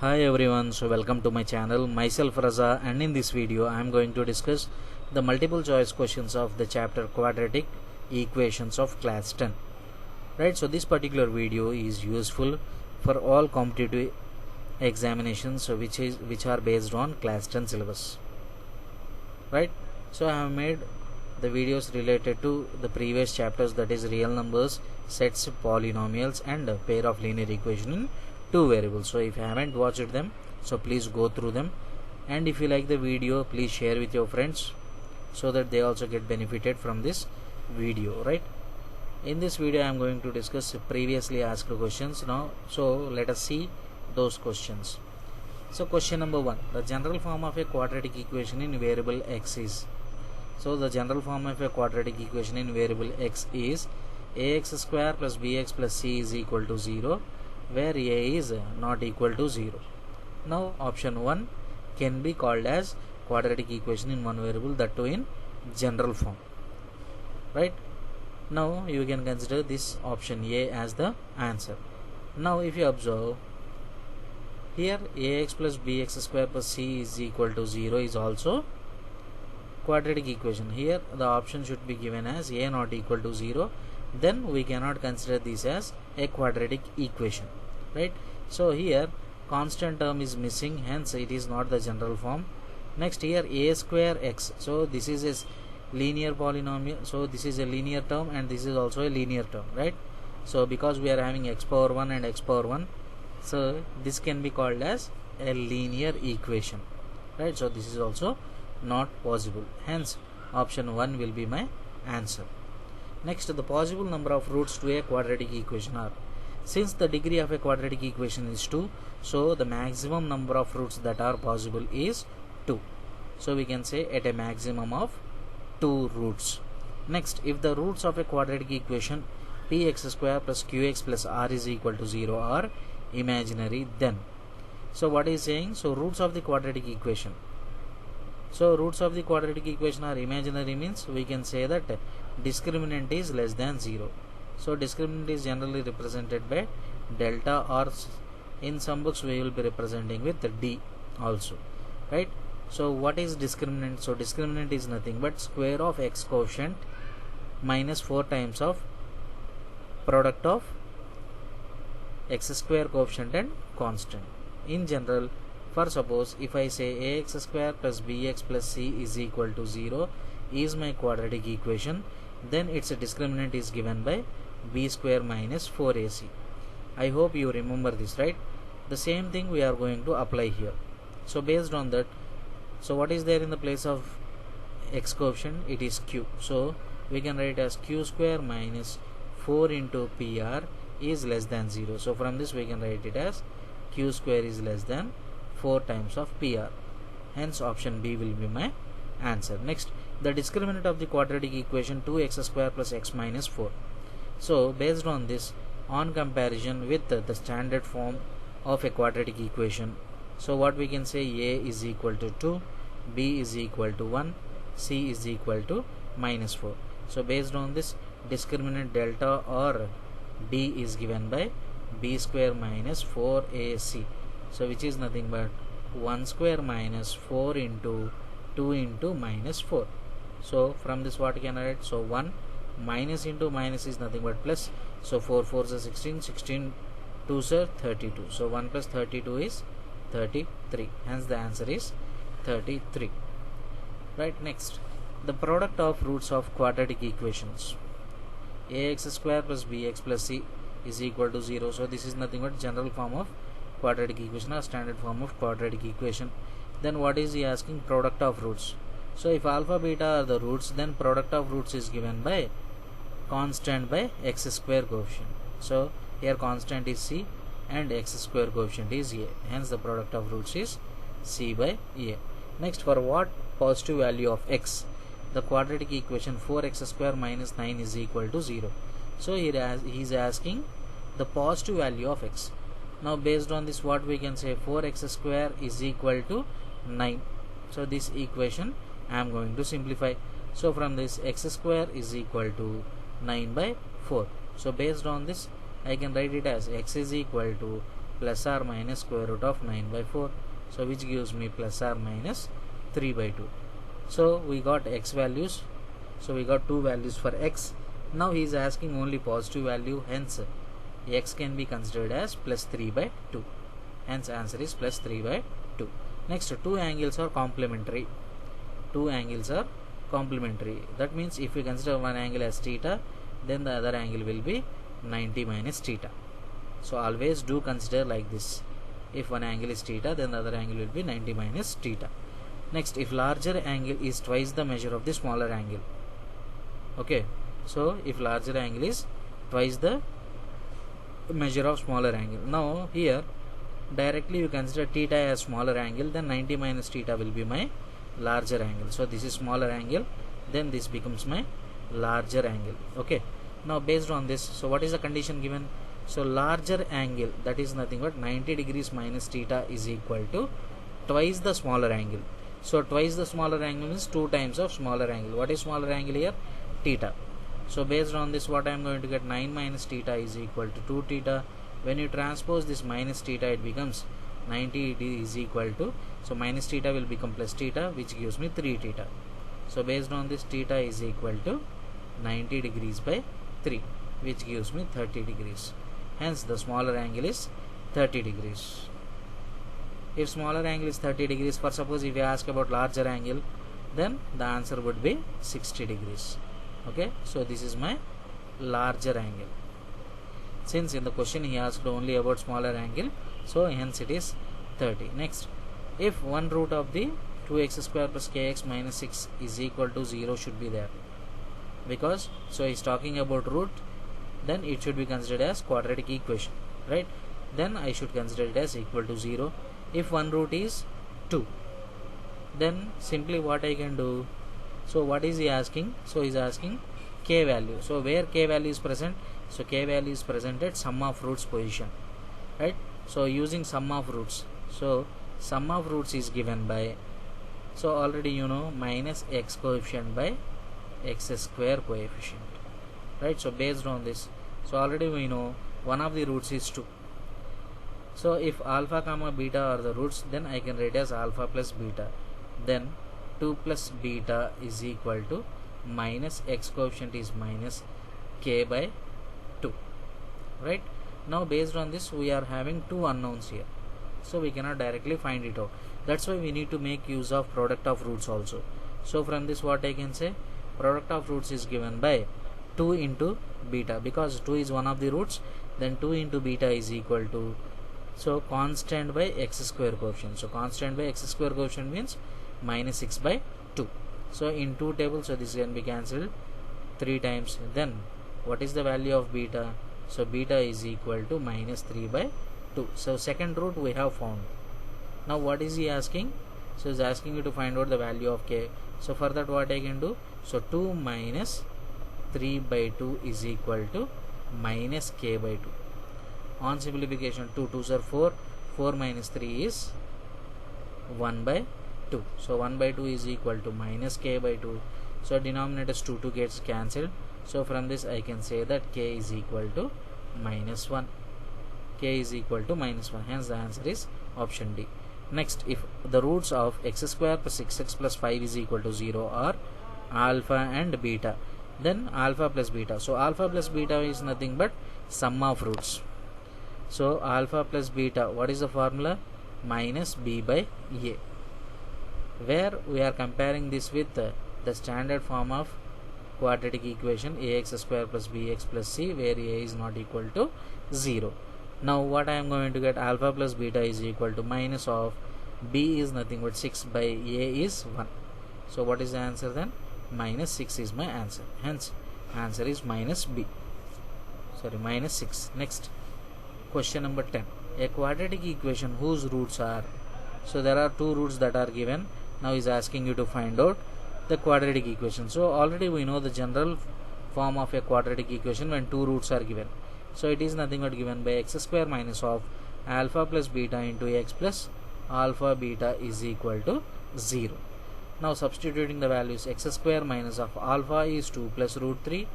Hi everyone, so welcome to my channel. Myself Raza, and in this video I am going to discuss the multiple choice questions of the chapter quadratic equations of class 10. Right, so this particular video is useful for all competitive examinations which are based on class 10 syllabus. Right, so I have made the videos related to the previous chapters, that is real numbers, sets, polynomials and a pair of linear equation in two variables. So if you haven't watched them, so please go through them, and if you like the video, please share with your friends so that they also get benefited from this video. Right, in this video I am going to discuss previously asked questions now, so let us see those questions. So question number 1, the general form of a quadratic equation in variable x is. So the general form of a quadratic equation in variable x is ax square plus bx plus c is equal to 0, where a is not equal to 0. Now option 1 can be called as quadratic equation in one variable, that too in general form. Right, now you can consider this option A as the answer. Now if you observe here, ax plus bx square plus c is equal to 0 is also quadratic equation. Here the option should be given as a not equal to 0, then we cannot consider this as a quadratic equation. Right, so here constant term is missing, hence it is not the general form. Next here a square x, so this is a linear polynomial, so this is a linear term and this is also a linear term. Right, so because we are having x power 1 and x power 1, so this can be called as a linear equation. Right, so this is also not possible, hence option 1 will be my answer. Next, the possible number of roots to a quadratic equation are, since the degree of a quadratic equation is 2, so the maximum number of roots that are possible is 2. So we can say at a maximum of 2 roots. Next, if the roots of a quadratic equation px square plus qx plus r is equal to 0 are imaginary, then, so what is saying, so roots of the quadratic equation, so roots of the quadratic equation are imaginary means we can say that discriminant is less than 0. So discriminant is generally represented by delta, or in some books we will be representing with d also. Right, so what is discriminant? So discriminant is nothing but square of x quotient minus 4 times of product of x square coefficient and constant. In general, for suppose if I say ax square plus bx plus c is equal to 0 is my quadratic equation, then its discriminant is given by b square minus 4ac. I hope you remember this. Right, the same thing we are going to apply here. So based on that, so what is there in the place of x coefficient? It is q, so we can write as q square minus 4 into pr is less than 0. So from this we can write it as q square is less than 4 times of pr, hence option B will be my answer. Next, the discriminant of the quadratic equation 2x square plus x minus 4. So based on this, on comparison with the standard form of a quadratic equation, so what we can say, a is equal to 2, b is equal to 1, c is equal to minus 4. So based on this, discriminant delta or d is given by b square minus 4ac, so which is nothing but 1 square minus 4 into 2 into minus 4. So from this what can I write? So 1 minus into minus is nothing but plus, so 4 4 is 16, 16 2s are 32, so 1 plus 32 is 33, hence the answer is 33. Right, next, the product of roots of quadratic equations ax square plus bx plus c is equal to 0. So this is nothing but general form of quadratic equation or standard form of quadratic equation. Then what is he asking? Product of roots. So if alpha beta are the roots, then product of roots is given by constant by x square coefficient. So here constant is c and x square coefficient is a, hence the product of roots is c by a. Next, for what positive value of x the quadratic equation 4x square minus 9 is equal to 0. So here he is asking the positive value of x. Now based on this, what we can say, 4x square is equal to 9. So this equation I am going to simplify. So from this, x square is equal to 9 by 4. So based on this, I can write it as x is equal to plus or minus square root of 9 by 4. So which gives me plus or minus 3 by 2. So we got x values. So we got two values for x. Now he is asking only positive value, hence x can be considered as plus 3 by 2. Hence answer is plus 3 by 2. Next, two angles are complementary. Two angles are complementary. That means if we consider one angle as theta, then the other angle will be 90 minus theta. So always do consider like this. If one angle is theta, then the other angle will be 90 minus theta. Next, if larger angle is twice the measure of the smaller angle. Okay, so if larger angle is twice the measure of smaller angle. Now here directly you consider theta as smaller angle, then 90 minus theta will be my larger angle. So this is smaller angle, then this becomes my larger angle. Okay, now based on this, so what is the condition given? So larger angle, that is nothing but 90 degrees minus theta is equal to twice the smaller angle. So twice the smaller angle means 2 times of smaller angle. What is smaller angle here? Theta. So based on this, what I am going to get, 9 minus theta is equal to 2 theta. When you transpose this minus theta, it becomes 90 is equal to, so minus theta will become plus theta, which gives me 3 theta. So based on this, theta is equal to 90 degrees by 3, which gives me 30 degrees. Hence the smaller angle is 30 degrees. If smaller angle is 30 degrees, for suppose if you ask about larger angle, then the answer would be 60 degrees. Okay, so this is my larger angle. Since in the question he asked only about smaller angle, so hence it is 30. Next, if 1 root of the 2x square plus kx minus 6 is equal to 0 should be there, because so he's talking about root, then it should be considered as quadratic equation, right? Then I should consider it as equal to 0. If 1 root is 2, then simply what I can do, so what is he asking? So he is asking k value. So where k value is present? So k value is present at sum of roots position, right? So using sum of roots, so sum of roots is given by, so already you know, minus x coefficient by x square coefficient, right? So based on this, so already we know one of the roots is 2. So if alpha comma beta are the roots, then I can write as alpha plus beta. Then 2 plus beta is equal to minus x coefficient is minus k by 2, right? Now based on this, we are having two unknowns here, so we cannot directly find it out. That's why we need to make use of product of roots also. So from this, what I can say, product of roots is given by 2 into beta, because 2 is one of the roots, then 2 into beta is equal to, so constant by x square coefficient. So constant by x square coefficient means minus 6 by 2. So in 2 tables, so this can be cancelled 3 times. Then what is the value of beta? So beta is equal to minus 3 by 2. So second root we have found. Now what is he asking? So he is asking you to find out the value of k. So for that, what I can do, so 2 minus 3 by 2 is equal to minus k by 2. On simplification, 2 2s are 4, 4 minus 3 is 1 by 2. So 1 by 2 is equal to minus k by 2. So denominators 2 gets cancelled. So from this I can say that k is equal to minus 1. K is equal to minus 1. Hence the answer is option D. Next, if the roots of x square plus 6x plus 5 is equal to 0 are alpha and beta, then alpha plus beta. So alpha plus beta is nothing but sum of roots. So alpha plus beta, what is the formula? Minus b by a, where we are comparing this with the standard form of quadratic equation, ax square plus bx plus c, where a is not equal to 0. Now what I am going to get, alpha plus beta is equal to minus of b is nothing but 6 by a is 1. So what is the answer then? Minus 6 is my answer. Hence answer is minus b, sorry, minus 6. Next, question number 10. A quadratic equation whose roots are, so there are two roots that are given. Now is asking you to find out the quadratic equation. So already we know the general form of a quadratic equation when two roots are given. So it is nothing but given by x square minus of alpha plus beta into x plus alpha beta is equal to 0. Now substituting the values, x square minus of alpha is 2 plus root 3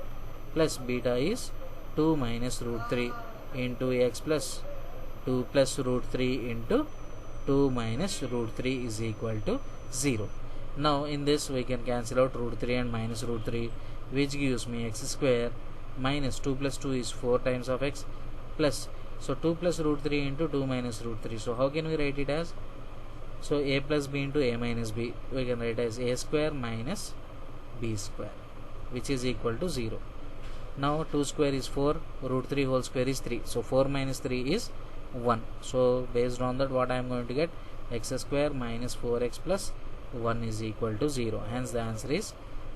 plus beta is 2 minus root 3 into x plus 2 plus root 3 into 2 minus root 3 is equal to 0. Now in this we can cancel out root 3 and minus root 3, which gives me x square minus 2 plus 2 is 4 times of x plus, so 2 plus root 3 into 2 minus root 3. So how can we write it as? So a plus b into a minus b, we can write as a square minus b square, which is equal to 0. Now 2 square is 4, root 3 whole square is 3, so 4 minus 3 is 1. So based on that, what I am going to get? X square minus 4x plus 1 is equal to 0. Hence the answer is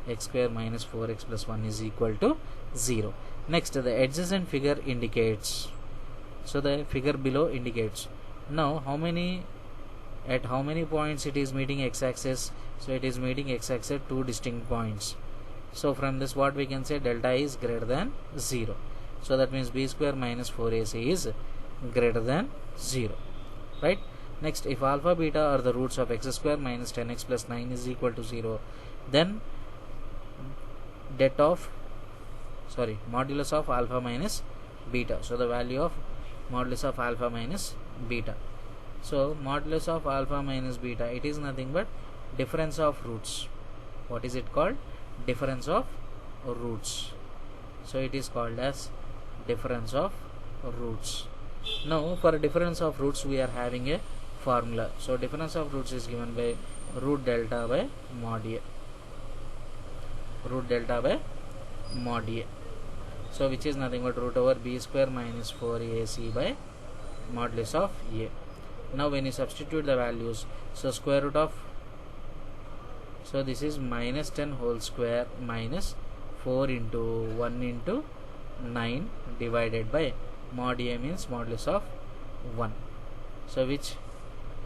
x square minus 4x plus 1 is equal to 0. Next, the adjacent figure indicates. So the figure below indicates. Now at how many points it is meeting x-axis? So it is meeting x-axis at 2 distinct points. So from this, what we can say? Delta is greater than 0. So that means b square minus 4ac is greater than 0. Right? Next, if alpha beta are the roots of x square minus 10x plus 9 is equal to 0, then modulus of alpha minus beta. So the value of modulus of alpha minus beta. So modulus of alpha minus beta, it is nothing but difference of roots. What is it called? Difference of roots. So it is called as difference of roots. Now for difference of roots, we are having a formula. So difference of roots is given by root delta by mod a. Root delta by mod a. So which is nothing but root over b square minus 4ac by modulus of a. Now when you substitute the values, so square root of, so this is minus 10 whole square minus 4 into 1 into 9 divided by mod a means modulus of 1. So which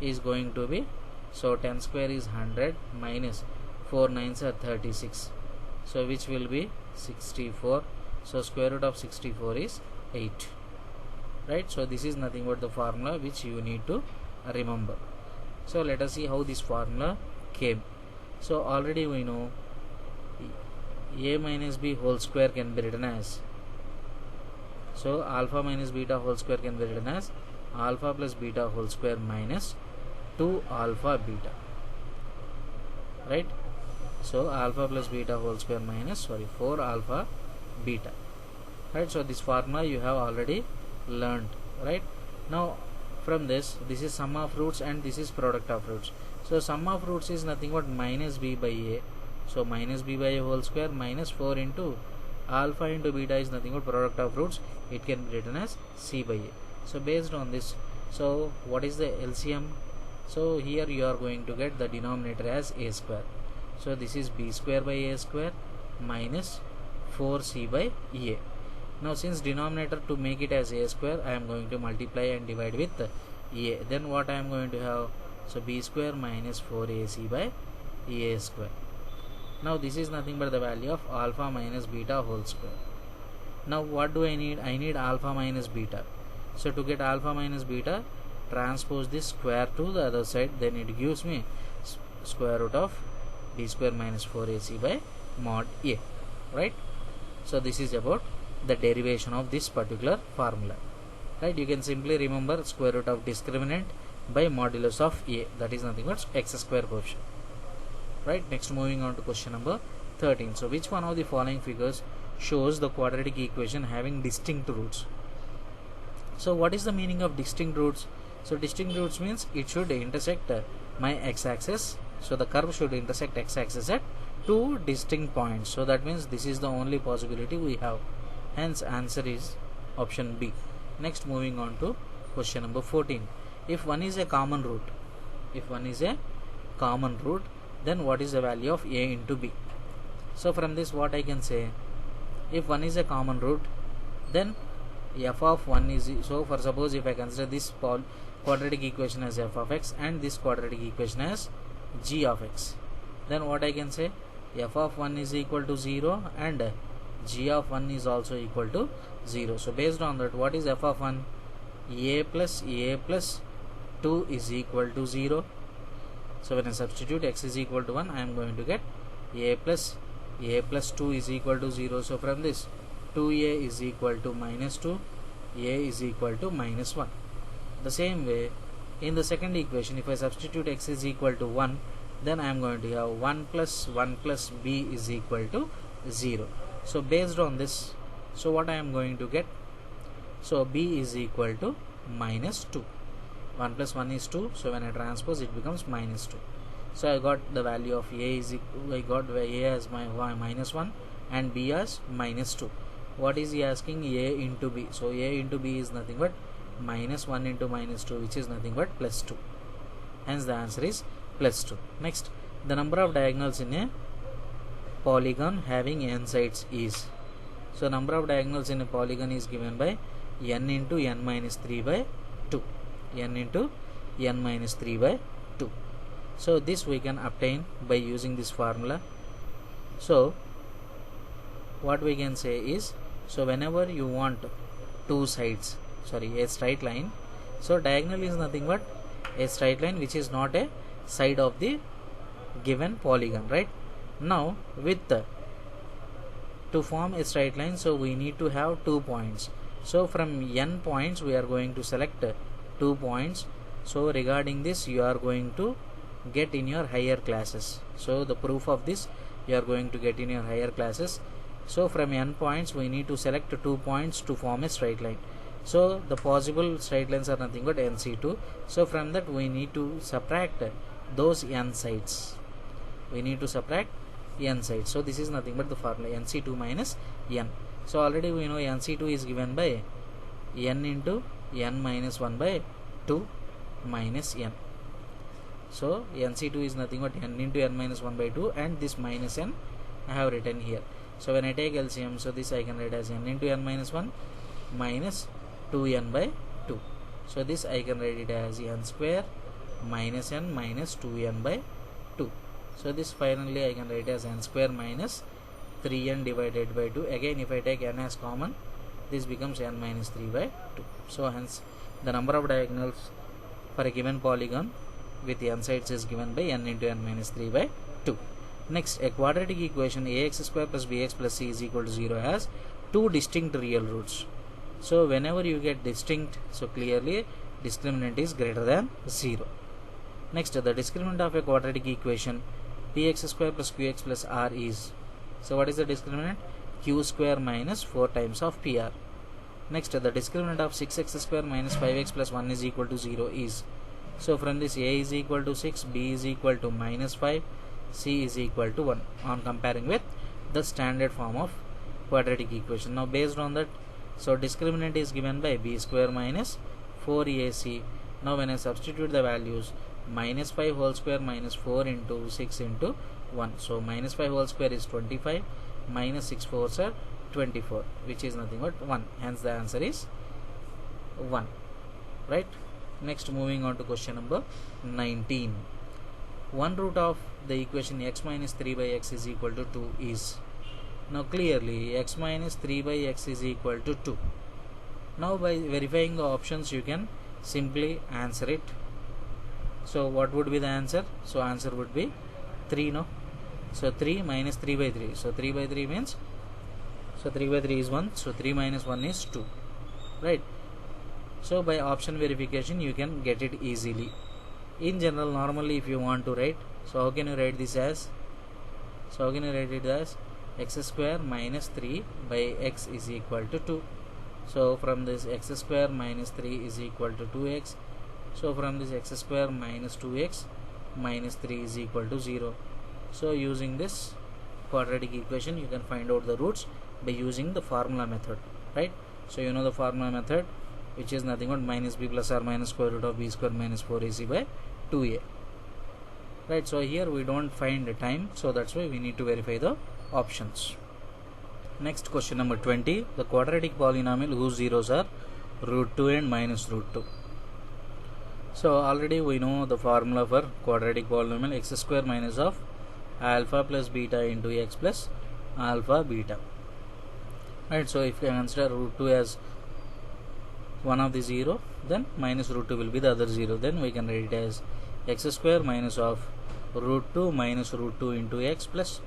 is going to be, so 10 square is 100 minus 4 9s are 36. So which will be 64. So square root of 64 is 8. Right? So this is nothing but the formula which you need to remember. So let us see how this formula came. So already we know a minus b whole square can be written as, so alpha minus beta whole square can be written as alpha plus beta whole square minus 2 alpha beta. Right? So alpha plus beta whole square minus 4 alpha beta. Right? So this formula you have already learned. Right? Now from this is sum of roots and this is product of roots. So sum of roots is nothing but minus b by a. So minus b by a whole square minus 4 into alpha into beta is nothing but product of roots. It can be written as c by a. So based on this, so what is the LCM? So here you are going to get the denominator as a square. So this is b square by a square minus 4c by a. Now since denominator, to make it as a square, I am going to multiply and divide with a. Then what I am going to have? So b square minus 4ac by a square. Now this is nothing but the value of alpha minus beta whole square. Now what do I need? I need alpha minus beta. So to get alpha minus beta, transpose this square to the other side, then it gives me square root of b square minus 4ac by mod a. Right? So this is about the derivation of this particular formula. Right? You can simply remember square root of discriminant by modulus of a, that is nothing but x square quotient. Right? Next, moving on to question number 13. So which one of the following figures shows the quadratic equation having distinct roots? So what is the meaning of distinct roots? So distinct roots means it should intersect my x-axis. So the curve should intersect x-axis at 2 distinct points. So that means this is the only possibility we have. Hence answer is option B. Next, moving on to question number 14. If 1 is a common root, then what is the value of a into b? So from this, what I can say, if 1 is a common root, then f of 1 is, so for suppose if I consider this quadratic equation as f of x and this quadratic equation as g of x, then what I can say, f of 1 is equal to 0 and g of 1 is also equal to 0. So based on that, what is f of 1? A plus 2 is equal to 0. So when I substitute x is equal to 1, I am going to get a plus 2 is equal to 0. So from this, 2a is equal to minus 2, a is equal to minus 1. The same way, in the second equation, if I substitute x is equal to 1, then I am going to have 1 plus b is equal to 0. So based on this, so what I am going to get? So b is equal to minus 2. 1 plus 1 is 2, so when I transpose it becomes minus 2. So I got the value of a is equal, I got a as my minus 1 and b as minus 2. What is he asking? A into b. So a into b is nothing but minus 1 into minus 2, which is nothing but plus 2. Hence the answer is plus 2. Next, the number of diagonals in a polygon having n sides is. So number of diagonals in a polygon is given by n into n minus 3 by 2. N into n minus 3 by 2. So this we can obtain by using this formula. So what we can say is, so whenever you want two sides, a straight line, so diagonal is nothing but a straight line which is not a side of the given polygon, right? Now to form a straight line, so we need to have 2 points. So from n points we are going to select 2 points. So regarding this you are going to get in your higher classes. So the proof of this you are going to get in your higher classes. So from n points we need to select 2 points to form a straight line. So the possible straight lines are nothing but nc2. So from that we need to subtract those n sides. We need to subtract n sides. So this is nothing but the formula nc2 minus n. So already we know nc2 is given by n into n minus 1 by 2 minus n. So nc2 is nothing but n into n minus 1 by 2, and this minus n I have written here. So when I take LCM, so this I can write as n into n minus 1 minus 2n by 2. So this I can write it as n square minus n minus 2n by 2. So this finally I can write as n square minus 3n divided by 2. Again if I take n as common, this becomes n minus 3 by 2. So hence the number of diagonals for a given polygon with n sides is given by n into n minus 3 by 2. Next, a quadratic equation ax square plus bx plus c is equal to 0 has two distinct real roots. So whenever you get distinct, so clearly discriminant is greater than 0. Next, the discriminant of a quadratic equation px square plus qx plus r is, so what is the discriminant? Q square minus 4 times of pr. Next, the discriminant of 6x square minus 5x plus 1 is equal to 0 is, so from this a is equal to 6, b is equal to minus 5, c is equal to 1 on comparing with the standard form of quadratic equation. Now based on that, so discriminant is given by b square minus 4ac. Now when I substitute the values, minus 5 whole square minus 4 into 6 into 1, so minus 5 whole square is 25, minus 6 fours are 24, which is nothing but 1. Hence the answer is 1, right? Next, moving on to question number 19. One root of the equation x minus 3 by x is equal to 2 is. Now clearly x minus 3 by x is equal to 2. Now by verifying the options you can simply answer it. So what would be the answer? So answer would be 3, no? So 3 minus 3 by 3. So 3 by 3 means, so 3 by 3 is 1. So 3 minus 1 is 2, right? So by option verification you can get it easily. In general, normally if you want to write, so how can you write this as? So how can you write it as x square minus 3 by x is equal to 2. So from this x square minus 3 is equal to 2x. So from this x square minus 2x minus 3 is equal to 0. So using this quadratic equation you can find out the roots by using the formula method, right? So you know the formula method, which is nothing but minus b plus or minus square root of b square minus 4ac by 2a, right? So here we don't find the time, so that's why we need to verify the options. Next, question number 20. The quadratic polynomial whose zeros are root 2 and minus root 2. So already we know the formula for quadratic polynomial, x square minus of alpha plus beta into x plus alpha beta, right? So if you consider root 2 as one of the 0, then minus root 2 will be the other 0. Then we can write it as x square minus of root 2 minus root 2 into x plus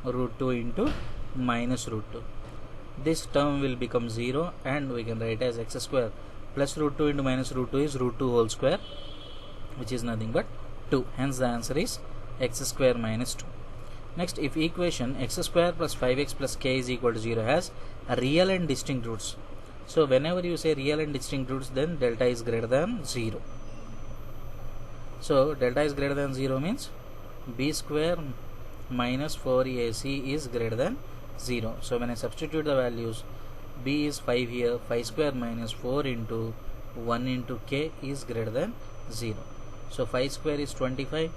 root 2 into minus root 2. This term will become 0 and we can write as x square plus root 2 into minus root 2 is root 2 whole square, which is nothing but 2. Hence the answer is x square minus 2. Next, if equation x square plus 5x plus k is equal to 0 has a real and distinct roots. So whenever you say real and distinct roots, then delta is greater than 0. So delta is greater than 0 means b square minus 4ac is greater than 0. So when I substitute the values, b is 5 here, 5 square minus 4 into 1 into k is greater than 0. So 5 square is 25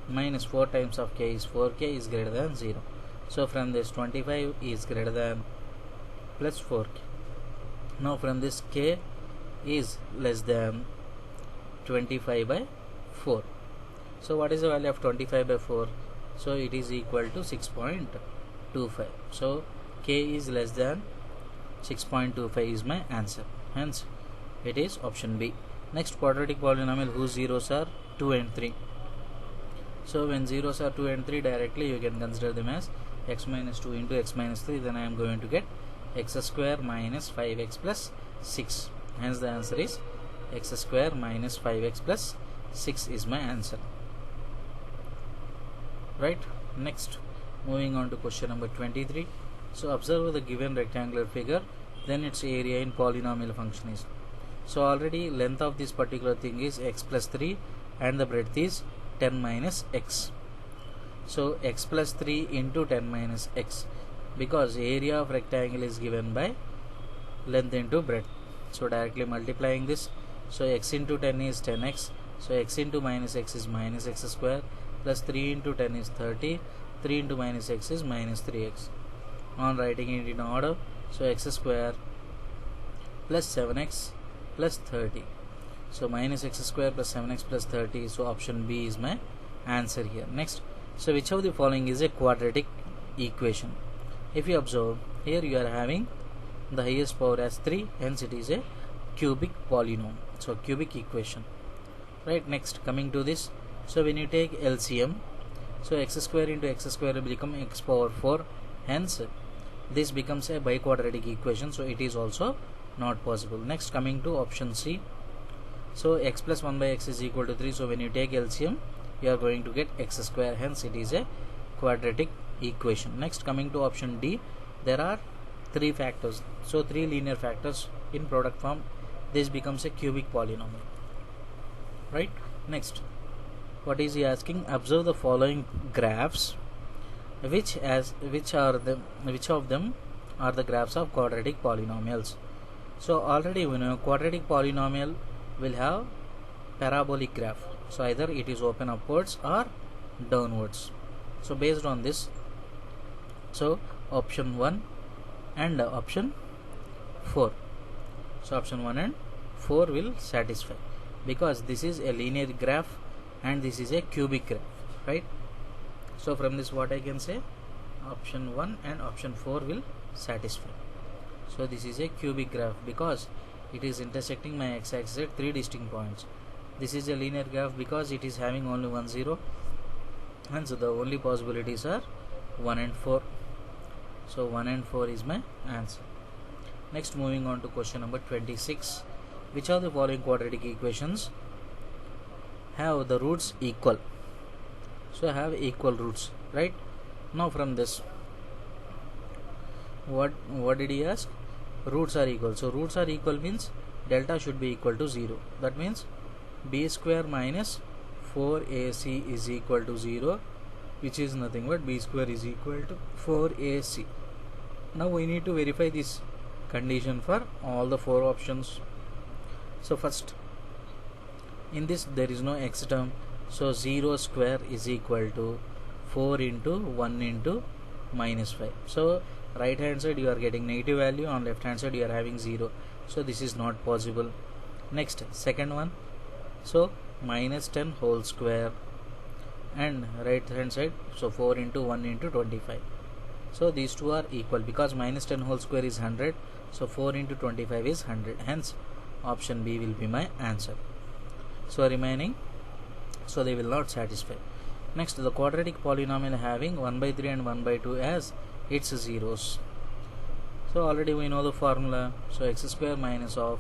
minus 4 times of k is 4k is greater than 0. So from this 25 is greater than plus 4k. Now from this k is less than 25 by 4. So what is the value of 25 by 4? So it is equal to 6.25. So k is less than 6.25 is my answer. Hence it is option B. Next, quadratic polynomial whose zeros are 2 and 3. So when zeros are 2 and 3, directly you can consider them as x minus 2 into x minus 3. Then I am going to get x square minus 5x plus 6. Hence the answer is x square minus 5x plus 6 is my answer. Right. Next, moving on to question number 23. So observe the given rectangular figure, then its area in polynomial function is. So already length of this particular thing is x plus 3 and the breadth is 10 minus x. So x plus 3 into 10 minus x, because area of rectangle is given by length into breadth. So directly multiplying this, so x into 10 is 10x, so x into minus x is minus x square, plus 3 into 10 is 30, 3 into minus x is minus 3x. On writing it in order, so x square plus 7x plus 30. So minus x square plus 7x plus 30. So option B is my answer here. Next, so which of the following is a quadratic equation? If you observe, here you are having the highest power as 3, hence it is a cubic polynomial. So cubic equation. Right. Next, coming to this, so when you take LCM, so x square into x square will become x power 4, hence this becomes a biquadratic equation, so it is also not possible. Next, coming to option C, so x plus 1 by x is equal to 3, so when you take LCM you are going to get x square, hence it is a quadratic equation. Next, coming to option D, there are 3 factors, so 3 linear factors in product form, this becomes a cubic polynomial. Right. Next, what is he asking? Observe the following graphs, which of them are the graphs of quadratic polynomials. So already we know quadratic polynomial will have parabolic graph, so either it is open upwards or downwards. So based on this, so option 1 and option 4, so option 1 and 4 will satisfy, because this is a linear graph and this is a cubic graph, right? So from this what I can say, option 1 and option 4 will satisfy. So this is a cubic graph because it is intersecting my x-axis at 3 distinct points. This is a linear graph because it is having only 1 0, and so the only possibilities are 1 and 4. So 1 and 4 is my answer. Next, moving on to question number 26. Which of the following quadratic equations have the roots equal? So have equal roots, right? Now from this, what did he ask? Roots are equal. So roots are equal means delta should be equal to 0. That means b square minus 4ac is equal to 0, which is nothing but b square is equal to 4ac. Now we need to verify this condition for all the 4 options. So first, in this there is no x term, so 0 square is equal to 4 into 1 into minus 5. So right hand side you are getting negative value, on left hand side you are having 0, so this is not possible. Next, second one, so minus 10 whole square, and right hand side, so 4 into 1 into 25. So these two are equal because minus 10 whole square is 100, so 4 into 25 is 100, hence option B will be my answer. So remaining, so they will not satisfy. Next, the quadratic polynomial having 1 by 3 and 1 by 2 as its zeros. So already we know the formula, so x square minus of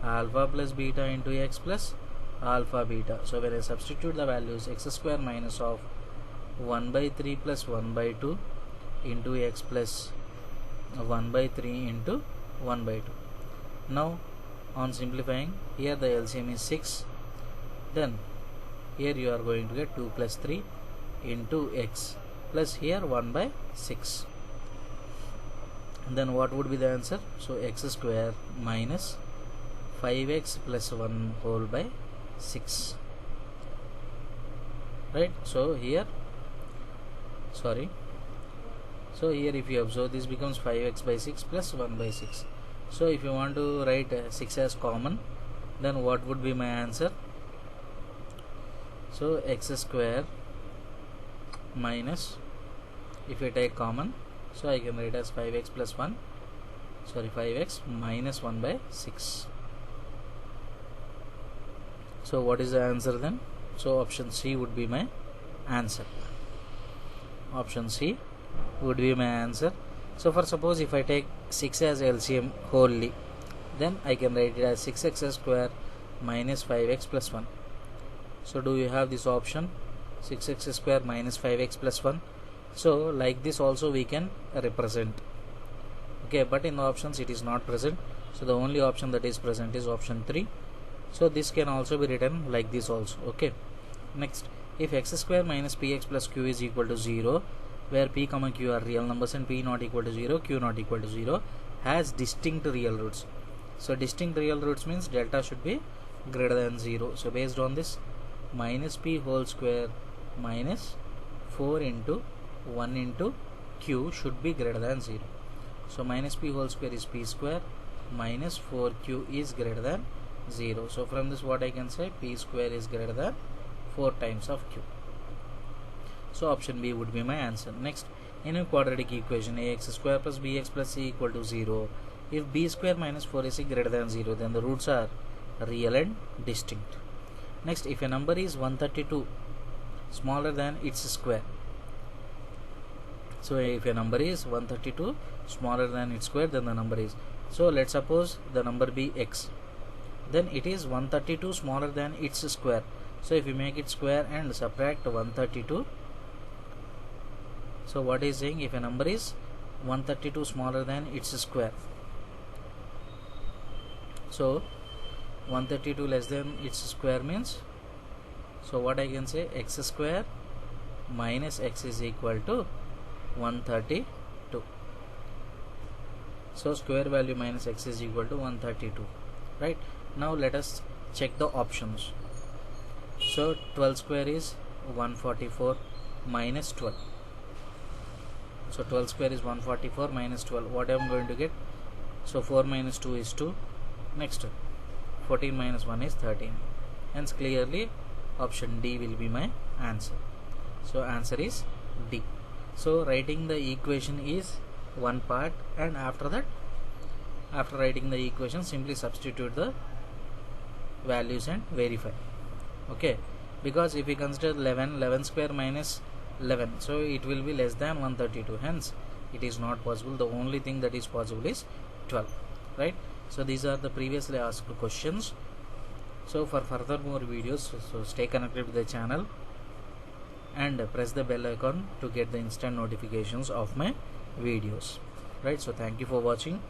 alpha plus beta into x plus alpha beta. So when I substitute the values, x square minus of 1 by 3 plus 1 by 2 into x plus 1 by 3 into 1 by 2. Now on simplifying, here the LCM is 6, then here you are going to get 2 plus 3 into x plus here 1 by 6. Then what would be the answer? So x square minus 5x plus 1 whole by 6, right? So here if you observe, this becomes 5x by 6 plus 1 by 6. So if you want to write 6 as common, then what would be my answer? So x square minus, if you take common, so I can write as 5x plus 1, 5x minus 1 by 6. So what is the answer then? So option C would be my answer. Option C would be my answer. So for suppose if I take 6 as LCM wholly, then I can write it as 6x square minus 5x plus 1. So do you have this option, 6x square minus 5x plus 1? So like this also we can represent, okay, but in the options it is not present. So the only option that is present is option 3. So this can also be written like this also, okay. Next, if x square minus px plus q is equal to 0, where p comma q are real numbers and p not equal to 0, q not equal to 0, has distinct real roots. So distinct real roots means delta should be greater than 0. So based on this, minus p whole square minus 4 into 1 into q should be greater than 0. So minus p whole square is p square, minus 4q is greater than 0. So from this what I can say, p square is greater than 4 times of q. So option B would be my answer. Next, in a quadratic equation, ax square plus bx plus c equal to 0, if b square minus 4ac greater than 0, then the roots are real and distinct. Next, if a number is 132 smaller than its square, so if a number is 132 smaller than its square, then the number is, so let's suppose the number be x, then it is 132 smaller than its square. So if you make it square and subtract 132, so what is saying, if a number is 132 smaller than its square, so 132 less than its square means, so what I can say, x square minus x is equal to 132. So square value minus x is equal to 132, right? Now let us check the options. So 12 square is 144 minus 12. So 12 square is 144 minus 12. What I am going to get? So 4 minus 2 is 2. Next, 14 minus 1 is 13. Hence clearly option D will be my answer. So answer is D. So writing the equation is one part, and after that, after writing the equation, simply substitute the values and verify, okay. Because if we consider 11 square minus 11, so it will be less than 132, hence it is not possible. The only thing that is possible is 12, right? So these are the previously asked questions. So for further more videos, so stay connected with the channel and press the bell icon to get the instant notifications of my videos, right? So thank you for watching.